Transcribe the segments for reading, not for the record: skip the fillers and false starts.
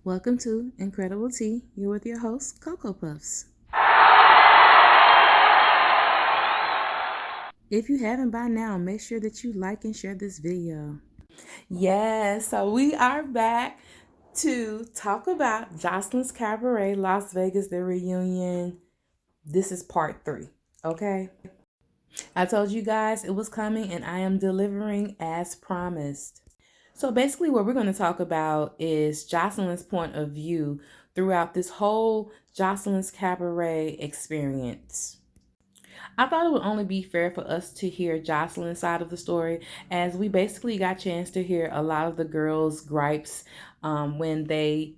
Welcome to Incredible Tea. You're with your host, Cocoa Puffs. If you haven't by now, make sure that you like and share this video. Yes, so we are back to talk about Joseline's Cabaret, Las Vegas, the reunion. This is part 3, okay? I told you guys it was coming and I am delivering as promised. So basically what we're going to talk about is Joseline's point of view throughout this whole Joseline's Cabaret experience. I thought it would only be fair for us to hear Joseline's side of the story, as we basically got a chance to hear a lot of the girls' gripes when they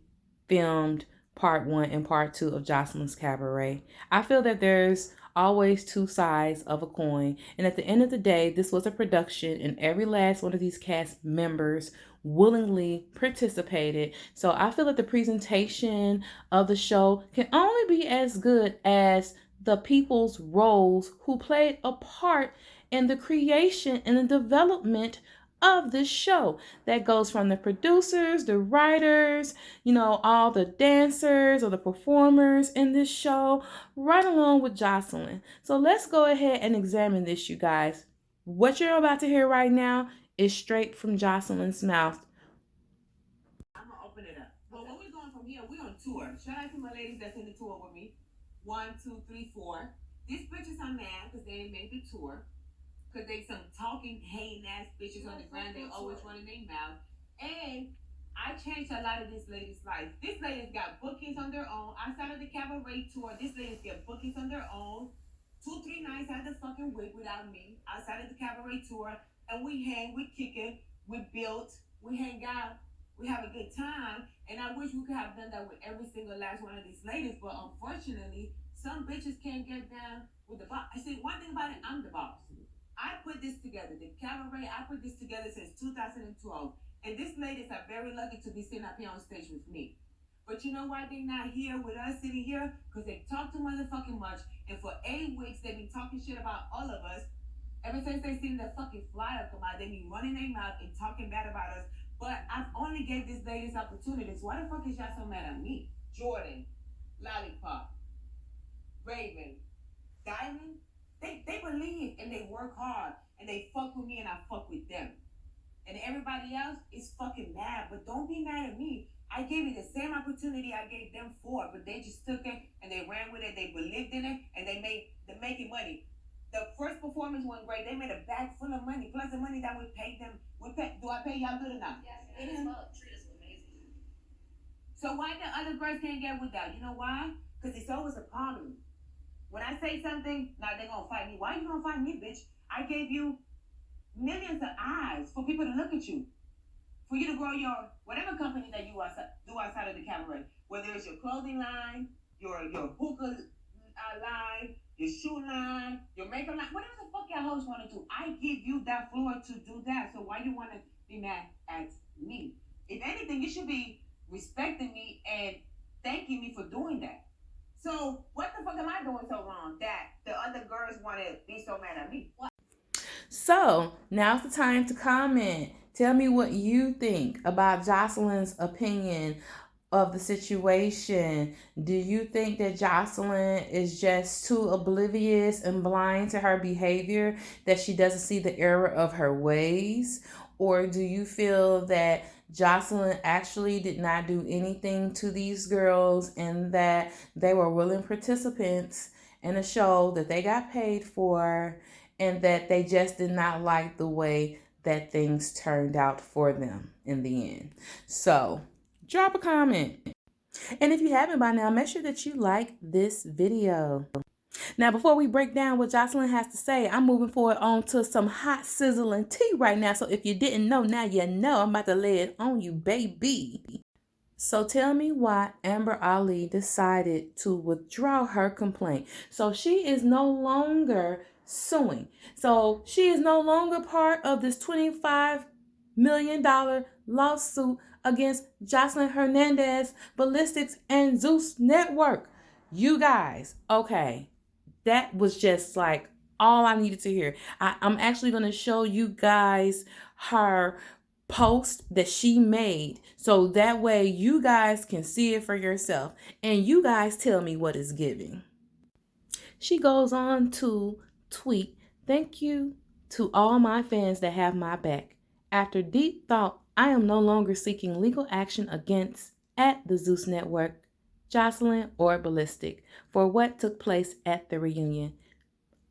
filmed part 1 and part 2 of Joseline's Cabaret. I feel that there's always two sides of a coin, and at the end of the day, this was a production and every last one of these cast members willingly participated. So I feel that the presentation of the show can only be as good as the people's roles who played a part in the creation and the development of this show. That goes from the producers, the writers, all the dancers or the performers in this show, right along with Joseline. So let's go ahead and examine this, you guys. What you're about to hear right now is straight from Joseline's mouth. I'm gonna open it up. Well, when we're going from here, we're on tour. Shout out to my ladies that's in the tour with me. 1, 2, 3, 4. These bitches are mad because they ain't made the tour. Because they some talking, hating ass bitches on the ground. They always running their mouth. And I changed a lot of this lady's life. This lady's got bookings on their own. Outside of the Cabaret tour, this lady's got bookings on their own. 2, 3 nights out the fucking week without me. Outside of the Cabaret tour. And we hang, we kick it, we built, we hang out. We have a good time, and I wish we could have done that with every single last one of these ladies, but unfortunately, some bitches can't get down with the boss. I see one thing about it, I'm the boss. I put this together, the Cabaret, I put this together since 2012, and these ladies are very lucky to be sitting up here on stage with me. But you know why they're not here with us sitting here? Because they talk too motherfucking much, and for 8 weeks, they've been talking shit about all of us. Ever since they seen the fucking flyer come out, they been running their mouth and talking bad about us. But I've only gave these ladies opportunities. Why the fuck is y'all so mad at me? Jordan, Lollipop, Raven, Diamond, they believe and they work hard and they fuck with me and I fuck with them. And everybody else is fucking mad. But don't be mad at me. I gave you the same opportunity I gave them for, but they just took it and they ran with it. They believed in it and they're making money. The first performance went great. They made a bag full of money, plus the money that we paid them. Do I pay y'all good enough? Yes, it is. Well, treat us amazing. So why the other girls can't get with that? You know why? Because it's always a problem. When I say something, now they're going to fight me. Why you going to fight me, bitch? I gave you millions of eyes for people to look at you. For you to grow your, whatever company that you do outside of the Cabaret. Whether it's your clothing line, your hookah line, your shoe line, your makeup line, whatever the fuck your host want to do. I give you that floor to do that. So why you want to be mad at me? If anything, you should be respecting me and thanking me for doing that. So what the fuck am I doing so wrong that the other girls want to be so mad at me? What? So now's the time to comment. Tell me what you think about Joseline's opinion of the situation. Do you think that Joseline is just too oblivious and blind to her behavior, that she doesn't see the error of her ways? Or do you feel that Joseline actually did not do anything to these girls and that they were willing participants in a show that they got paid for and that they just did not like the way that things turned out for them in the end? So drop a comment. And if you haven't by now, make sure that you like this video. Now, before we break down what Joseline has to say, I'm moving forward on to some hot sizzling tea right now. So if you didn't know, now you know. I'm about to lay it on you, baby. So tell me why Amber Ali decided to withdraw her complaint. So she is no longer suing. So she is no longer part of this $25 million lawsuit against Joseline Hernandez, Ballistics, and Zeus Network. You guys, okay, that was just like all I needed to hear. I'm actually going to show you guys her post that she made so that way you guys can see it for yourself and you guys tell me what it's giving. She goes on to tweet, "Thank you to all my fans that have my back. After deep thought, I am no longer seeking legal action against at the Zeus Network, Joseline, or Ballistic for what took place at the reunion.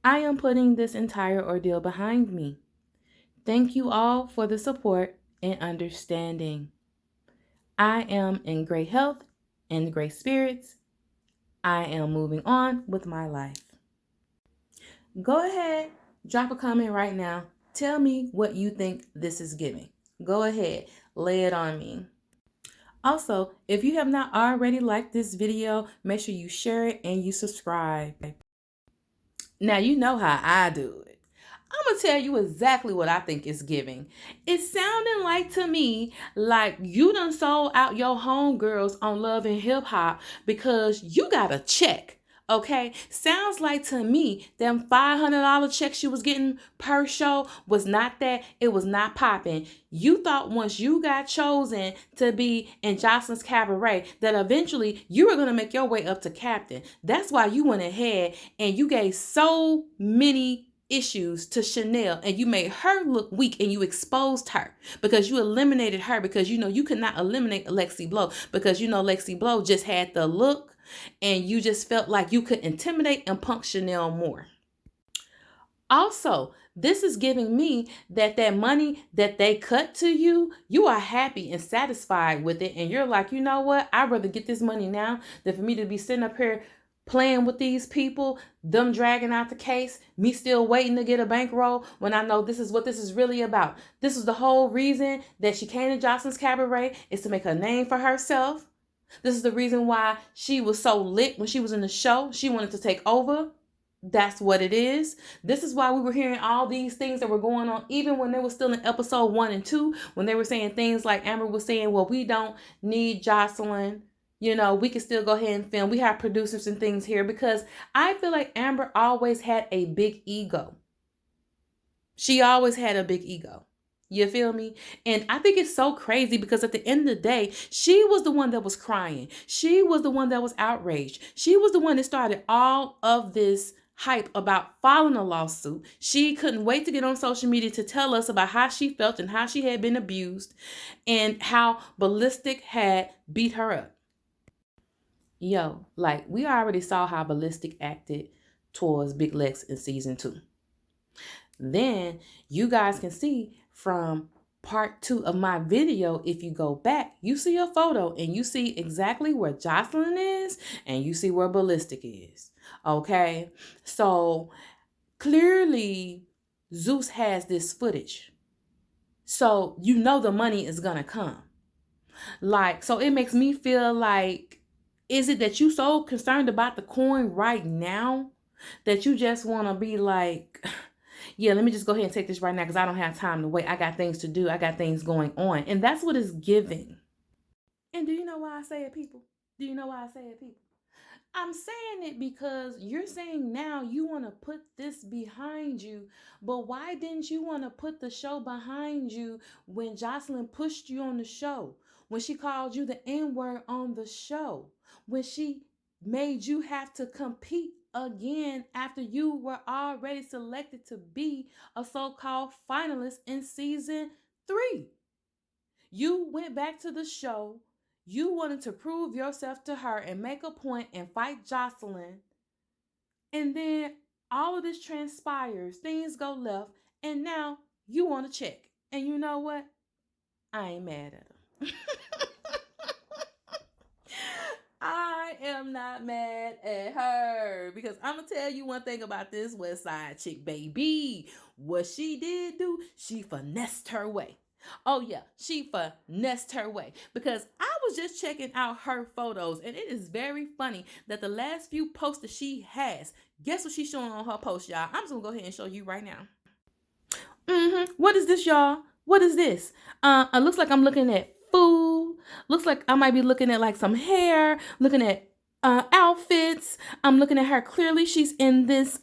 I am putting this entire ordeal behind me. Thank you all for the support and understanding. I am in great health and great spirits. I am moving on with my life." Go ahead, drop a comment right now. Tell me what you think this is giving. Go ahead, lay it on me. Also, if you have not already liked this video, make sure you share it and you subscribe. Now you know how I do it. I'm going to tell you exactly what I think it's giving. It's sounding like to me like you done sold out your homegirls on Love and Hip Hop because you got a check. Okay, sounds like to me them $500 checks you was getting per show was not that. It was not popping. You thought once you got chosen to be in Joseline's Cabaret that eventually you were going to make your way up to captain. That's why you went ahead and you gave so many issues to Chanel and you made her look weak and you exposed her because you eliminated her because you know you could not eliminate Lexi Blow because you know Lexi Blow just had the look and you just felt like you could intimidate and punk Chanel more. Also, this is giving me that money that they cut to you, you are happy and satisfied with it. And you're like, you know what? I'd rather get this money now than for me to be sitting up here playing with these people, them dragging out the case, me still waiting to get a bankroll when I know this is what this is really about. This is the whole reason that she came to Joseline's Cabaret is to make a name for herself. This is the reason why she was so lit when she was in the show. She wanted to take over. That's what it is. This is why we were hearing all these things that were going on, even when they were still in episode 1 and 2, when they were saying things like Amber was saying, well, we don't need Joseline. You know, we can still go ahead and film. We have producers and things here because I feel like Amber always had a big ego. She always had a big ego. You feel me? And I think it's so crazy because at the end of the day, she was the one that was crying. She was the one that was outraged. She was the one that started all of this hype about filing a lawsuit. She couldn't wait to get on social media to tell us about how she felt and how she had been abused and how Ballistic had beat her up. Yo, like we already saw how Ballistic acted towards Big Lex in season 2. Then you guys can see from part 2 of my video, if you go back, you see a photo and you see exactly where Joseline is and you see where Ballistic is. Okay, so clearly Zeus has this footage. So you know the money is gonna come. Like, so it makes me feel like, is it that you so concerned about the coin right now that you just want to be like, yeah, let me just go ahead and take this right now because I don't have time to wait. I got things to do. I got things going on. And that's what it's giving. And do you know why I say it, people? Do you know why I say it, people? I'm saying it because you're saying now you want to put this behind you, but why didn't you want to put the show behind you when Joseline pushed you on the show, when she called you the N-word on the show, when she made you have to compete again after you were already selected to be a so-called finalist in season 3? You went back to the show. You wanted to prove yourself to her and make a point and fight Joseline. And then all of this transpires. Things go left. And now you want to check. And you know what? I ain't mad at him. I am not mad at her because I'm going to tell you one thing about this West Side chick, baby. What she did do, she finessed her way. Oh yeah, she finessed her way because I was just checking out her photos and it is very funny that the last few posts that she has, guess what she's showing on her post, y'all? I'm just gonna go ahead and show you right now. What is this, y'all? What is this? It looks like I'm looking at food. Looks like I might be looking at like some hair, looking at outfits. I'm looking at her. Clearly she's in this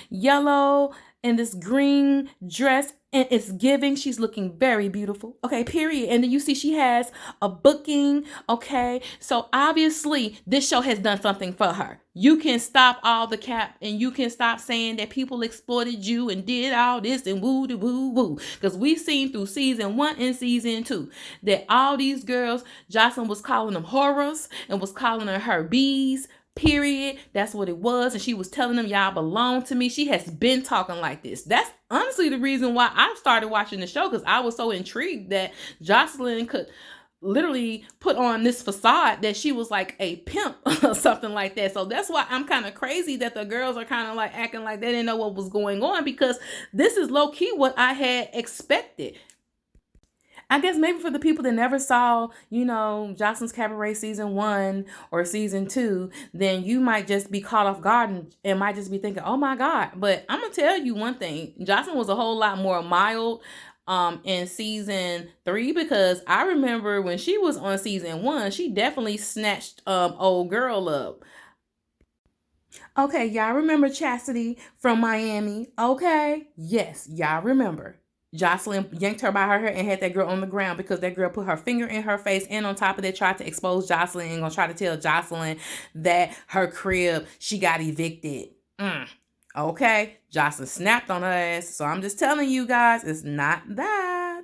yellow in this green dress, and it's giving. She's looking very beautiful. Okay, period. And then you see she has a booking. Okay, so obviously this show has done something for her. You can stop all the cap, and you can stop saying that people exploited you and did all this and woo de woo woo. Because we've seen through season 1 and season 2 that all these girls, Joseline was calling them horrors and was calling her bees. Period. That's what it was. And she was telling them, y'all belong to me. She has been talking like this. That's honestly the reason why I started watching the show, because I was so intrigued that Joseline could literally put on this facade that she was like a pimp or something like that. So that's why I'm kind of crazy that the girls are kind of like acting like they didn't know what was going on, because this is low key what I had expected. I guess maybe for the people that never saw, Joseline's Cabaret season 1 or season 2, then you might just be caught off guard and might just be thinking, oh my God. But I'm going to tell you one thing. Joseline was a whole lot more mild in season 3, because I remember when she was on season 1, she definitely snatched old girl up. Okay, y'all remember Chastity from Miami? Okay, yes, y'all remember. Joseline yanked her by her hair and had that girl on the ground because that girl put her finger in her face, and on top of that tried to expose Joseline and gonna try to tell Joseline that her crib, she got evicted. Okay, Joseline snapped on her ass. So I'm just telling you guys, it's not that.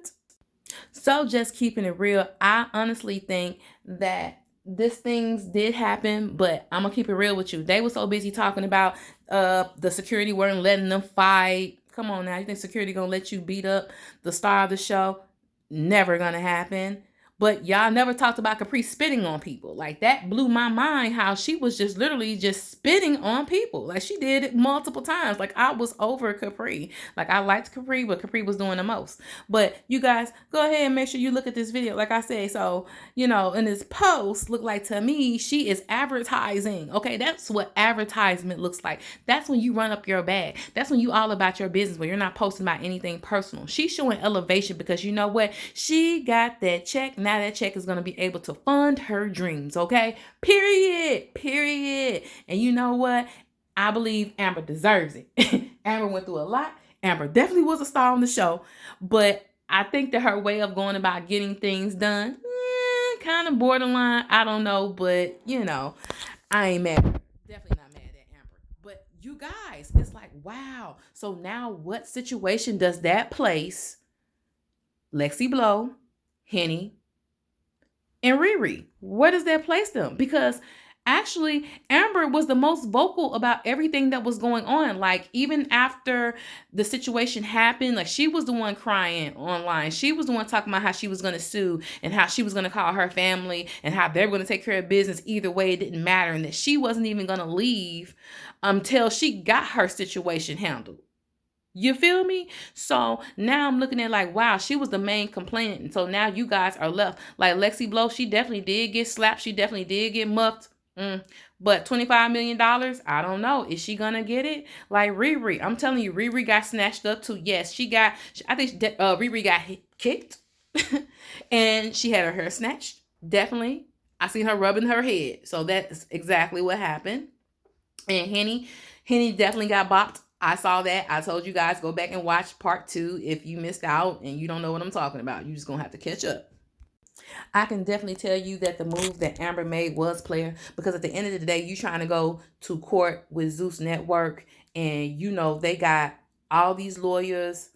So just keeping it real, I honestly think that this things did happen, but I'm gonna keep it real with you. They were so busy talking about the security weren't letting them fight. Come on now, you think security gonna let you beat up the star of the show? Never gonna happen. But y'all never talked about Capri spitting on people. Like, that blew my mind, how she was just literally just spitting on people. Like, she did it multiple times. Like, I was over Capri. Like, I liked Capri, but Capri was doing the most. But you guys, go ahead and make sure you look at this video. Like I said, so, in this post, look like to me, she is advertising. Okay, that's what advertisement looks like. That's when you run up your bag. That's when you all about your business, where you're not posting about anything personal. She's showing elevation because you know what? She got that check. Now that check is going to be able to fund her dreams, okay? Period. And you know what? I believe Amber deserves it. Amber went through a lot. Amber definitely was a star on the show, but I think that her way of going about getting things done, kind of borderline. I don't know, but I ain't mad. Definitely not mad at Amber. But you guys, it's like, wow. So now what situation does that place Lexi Blow, Henny, and Riri? Where does that place them? Because actually, Amber was the most vocal about everything that was going on. Like, even after the situation happened, like, she was the one crying online. She was the one talking about how she was going to sue and how she was going to call her family and how they were going to take care of business either way. It didn't matter. And that she wasn't even going to leave until she got her situation handled. You feel me? So now I'm looking at like, wow, she was the main complainant. And so now you guys are left. Like Lexi Blow, she definitely did get slapped. She definitely did get muffed. But $25 million, I don't know. Is she going to get it? Like Riri, I'm telling you, Riri got snatched up too. Yes, I think Riri got kicked and she had her hair snatched. Definitely. I seen her rubbing her head. So that's exactly what happened. And Henny definitely got bopped. I saw that. I told you guys, go back and watch part 2 if you missed out and you don't know what I'm talking about. You're just going to have to catch up. I can definitely tell you that the move that Amber made was player, because at the end of the day, you trying to go to court with Zeus Network and they got all these lawyers.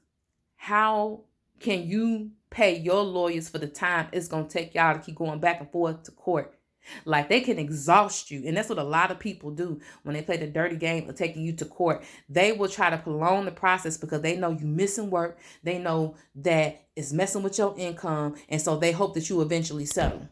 How can you pay your lawyers for the time it's going to take y'all to keep going back and forth to court? Like, they can exhaust you. And that's what a lot of people do when they play the dirty game of taking you to court. They will try to prolong the process because they know you missing work. They know that it's messing with your income. And so they hope that you eventually settle.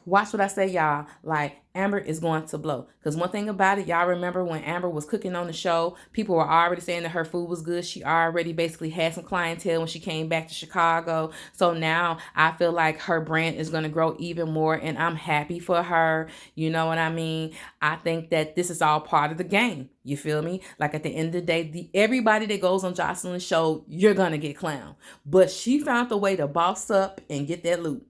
Watch what I say, y'all. Like, Amber is going to blow. Because one thing about it, y'all remember when Amber was cooking on the show, people were already saying that her food was good. She already basically had some clientele when she came back to Chicago. So now I feel like her brand is going to grow even more, and I'm happy for her. You know what I mean? I think that this is all part of the game. You feel me? Like, at the end of the day, everybody that goes on Joseline's show, you're going to get clowned. But she found the way to boss up and get that loot.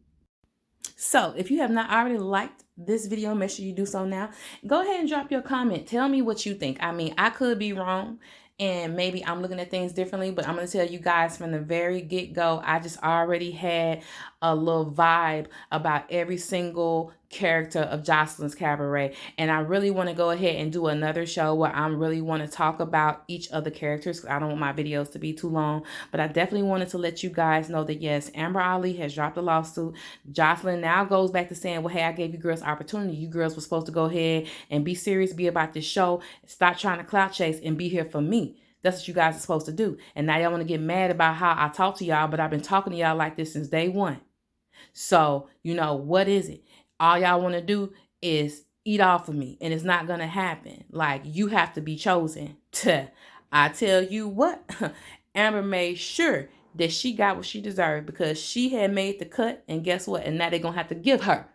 So if you have not already liked this video, make sure you do so now. Go ahead and drop your comment. Tell me what you think. I mean, I could be wrong. and maybe I'm looking at things differently, but I'm going to tell you guys from the very get-go, I just already had a little vibe about every single character of Joseline's Cabaret. And I really want to go ahead and do another show where I really want to talk about each of the characters, because I don't want my videos to be too long. But I definitely wanted to let you guys know that yes, Amber Ali has dropped a lawsuit. Joseline now goes back to saying, well, hey, I gave you girls opportunity. You girls were supposed to go ahead and be serious, be about this show, stop trying to clout chase, and be here for me. That's what you guys are supposed to do. And now y'all want to get mad about how I talk to y'all, but I've been talking to y'all like this since day one. So, what is it? All y'all want to do is eat off of me, and it's not going to happen. Like, you have to be chosen. I tell you what, Amber made sure that she got what she deserved, because she had made the cut, and guess what? And now they're going to have to give her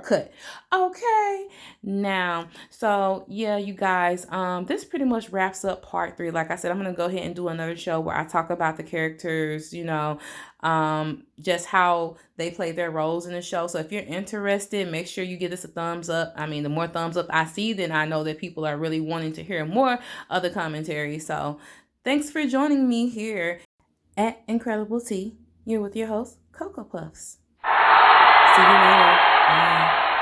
cut. Okay. Now, so yeah, you guys, this pretty much wraps up part 3. Like I said, I'm going to go ahead and do another show where I talk about the characters, just how they play their roles in the show. So if you're interested, make sure you give us a thumbs up. I mean, the more thumbs up I see, then I know that people are really wanting to hear more of the commentary. So thanks for joining me here at Incredible Tea. You're with your host, Cocoa Puffs. See you later. Bye.